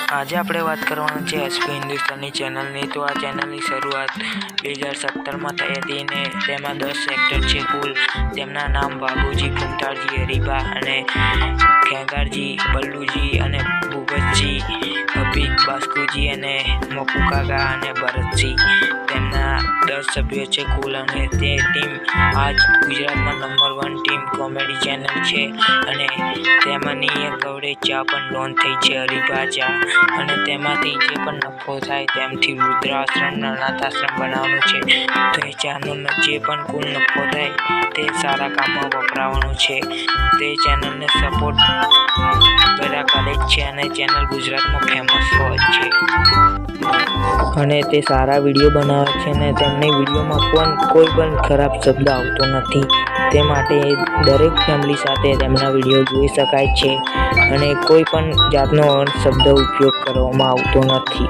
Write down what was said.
આજે આપણે વાત કરવાની છે એસપી હિન્દુસ્તાની ચેનલની। તો આ ચેનલની શરૂઆત 2017માં થઈ હતી અને તેમાં 10 એક્ટર છે કુલ। તેમના નામ બાબુજી, ફૂમતાળજી, હરીબા અને ખેંગારજી, બલ્લુજી અને ભૂપતજી, અભિક, બાસ્કુજી અને મકુકાકા અને ભરતસિંહ। તેમના 10 સભ્યો છે કુલ અને તે ટીમ આજ ગુજરાતમાં નંબર 1 ટીમ કોમેડી ચેનલ છે અને તેમાંની એક કવડે ચા પણ લોન્ચ થઈ છે, હરીબા ચા, અને તેમાંથી જે પણ નફો થાય તેમથી વૃદ્ધાશ્રમ, અનાથાશ્રમ બનાવવાનું છે। તો એ ચેનલનો જે પણ કુલ નફો થાય તે સારા કામમાં વપરાવાનું છે। તે ચેનલને સપોર્ટ બધા કરે જ છે અને ચેનલ ગુજરાતમાં ફેમસ હોય છે અને તે સારા વિડીયો બનાવે છે અને તેમની વિડીયોમાં કોઈ પણ ખરાબ શબ્દ આવતો નથી। તે માટે દરેક ફેમિલી સાથે તેમના વિડીયો જોઈ શકાય છે અને કોઈ પણ જાતનો શબ્દ ઉપયોગ કરવામાં આવતો નથી।